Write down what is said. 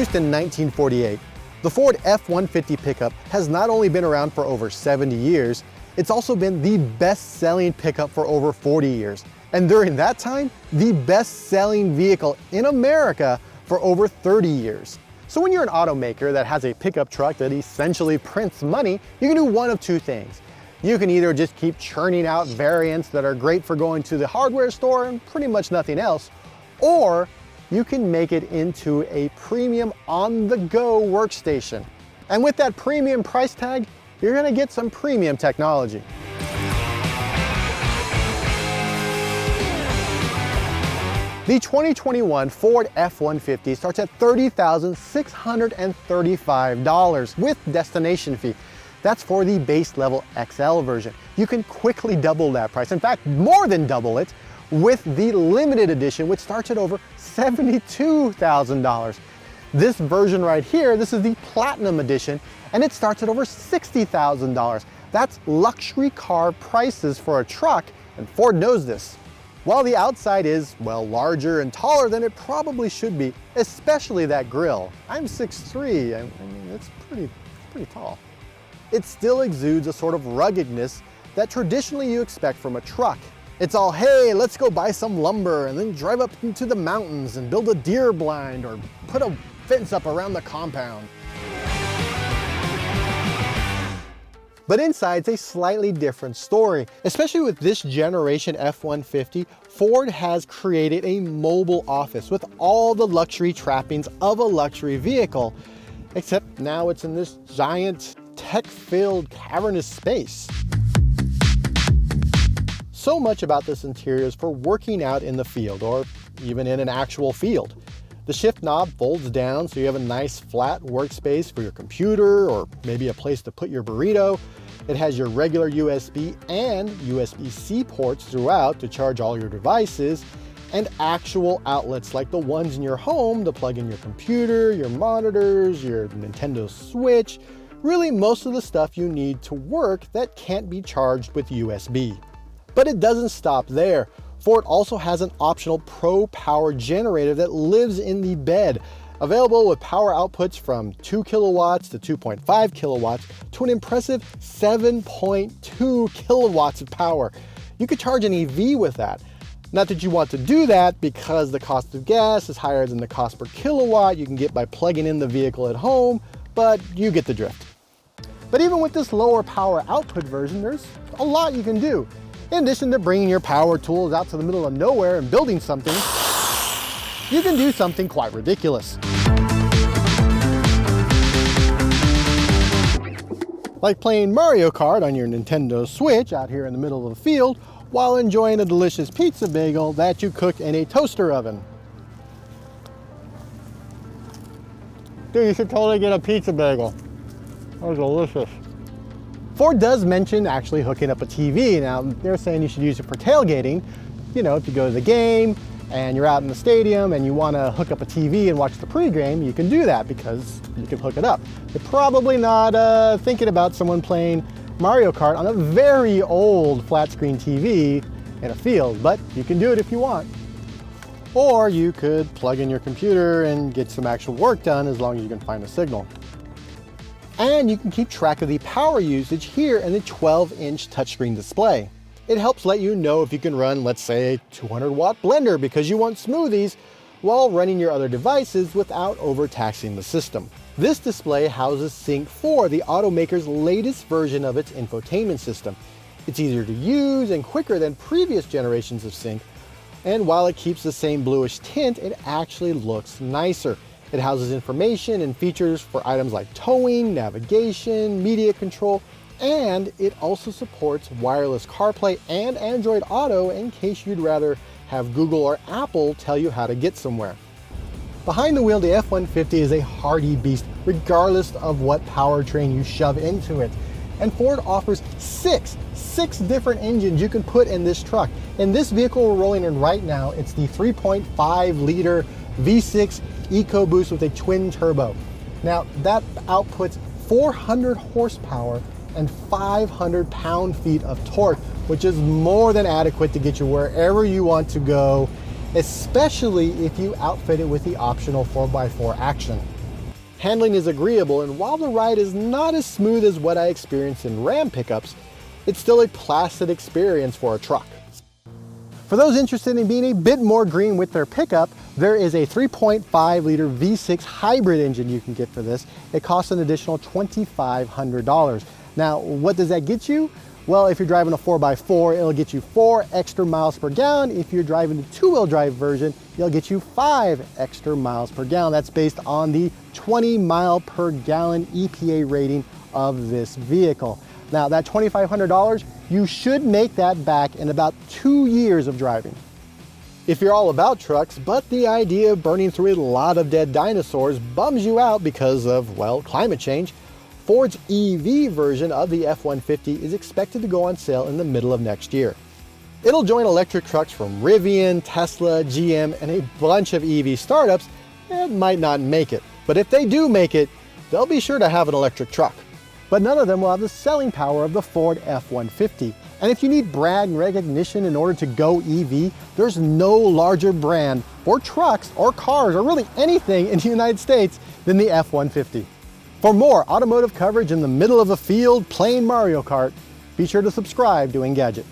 Introduced in 1948, the Ford F-150 pickup has not only been around for over 70 years, it's also been the best-selling pickup for over 40 years. And during that time, the best-selling vehicle in America for over 30 years. So when you're an automaker that has a pickup truck that essentially prints money, you can do one of two things. You can either just keep churning out variants that are great for going to the hardware store and pretty much nothing else, or you can make it into a premium on-the-go workstation. And with that premium price tag, you're gonna get some premium technology. The 2021 Ford F-150 starts at $30,635 with destination fee. That's for the base level XL version. You can quickly double that price. In fact, more than double it with the limited edition, which starts at over $72,000. This version right here, this is the Platinum Edition, and it starts at over $60,000. That's luxury car prices for a truck, and Ford knows this. While the outside is, well, larger and taller than it probably should be, especially that grille. I'm 6'3", I mean, it's pretty tall. It still exudes a sort of ruggedness that traditionally you expect from a truck. It's all, hey, let's go buy some lumber and then drive up into the mountains and build a deer blind or put a fence up around the compound. But inside's a slightly different story. Especially with this generation F-150, Ford has created a mobile office with all the luxury trappings of a luxury vehicle, except now it's in this giant, tech-filled, cavernous space. So much about this interior is for working out in the field, or even in an actual field. The shift knob folds down so you have a nice flat workspace for your computer or maybe a place to put your burrito. It has your regular USB and USB-C ports throughout to charge all your devices, and actual outlets like the ones in your home to plug in your computer, your monitors, your Nintendo Switch, really most of the stuff you need to work that can't be charged with USB. But it doesn't stop there. Ford also has an optional Pro Power generator that lives in the bed, available with power outputs from 2 kilowatts to 2.5 kilowatts to an impressive 7.2 kilowatts of power. You could charge an EV with that. Not that you want to do that because the cost of gas is higher than the cost per kilowatt you can get by plugging in the vehicle at home, but you get the drift. But even with this lower power output version, there's a lot you can do. In addition to bringing your power tools out to the middle of nowhere and building something, you can do something quite ridiculous. Like playing Mario Kart on your Nintendo Switch out here in the middle of the field while enjoying a delicious pizza bagel that you cooked in a toaster oven. Dude, you should totally get a pizza bagel. That was delicious. Ford does mention actually hooking up a TV. Now, they're saying you should use it for tailgating. You know, if you go to the game and you're out in the stadium and you want to hook up a TV and watch the pregame, you can do that because you can hook it up. You're probably not thinking about someone playing Mario Kart on a very old flat screen TV in a field, but you can do it if you want. Or you could plug in your computer and get some actual work done as long as you can find a signal. And you can keep track of the power usage here in the 12-inch touchscreen display. It helps let you know if you can run, let's say, a 200-watt blender because you want smoothies while running your other devices without overtaxing the system. This display houses Sync 4, the automaker's latest version of its infotainment system. It's easier to use and quicker than previous generations of Sync, and while it keeps the same bluish tint, it actually looks nicer. It houses information and features for items like towing, navigation, media control, and it also supports wireless CarPlay and Android Auto in case you'd rather have Google or Apple tell you how to get somewhere. Behind the wheel, the F-150 is a hardy beast, regardless of what powertrain you shove into it. And Ford offers six different engines you can put in this truck. In this vehicle we're rolling in right now, it's the 3.5-liter V6 EcoBoost with a twin turbo. Now that outputs 400 horsepower and 500 pound-feet of torque, which is more than adequate to get you wherever you want to go, especially if you outfit it with the optional 4x4 action. Handling is agreeable, and while the ride is not as smooth as what I experienced in Ram pickups, it's still a placid experience for a truck. For those interested in being a bit more green with their pickup, there is a 3.5 liter V6 hybrid engine you can get for this. It costs an additional $2,500. Now, what does that get you? Well, if you're driving a 4x4, it'll get you 4 extra miles per gallon. If you're driving the 2-wheel drive version, it'll get you 5 extra miles per gallon. That's based on the 20 mile per gallon EPA rating of this vehicle. Now, that $2,500, you should make that back in about 2 years of driving. If you're all about trucks, but the idea of burning through a lot of dead dinosaurs bums you out because of, well, climate change, Ford's EV version of the F-150 is expected to go on sale in the middle of next year. It'll join electric trucks from Rivian, Tesla, GM, and a bunch of EV startups that might not make it. But if they do make it, they'll be sure to have an electric truck. But none of them will have the selling power of the Ford F-150. And if you need brand recognition in order to go EV, there's no larger brand for trucks or cars or really anything in the United States than the F-150. For more automotive coverage in the middle of a field playing Mario Kart, be sure to subscribe to Engadget.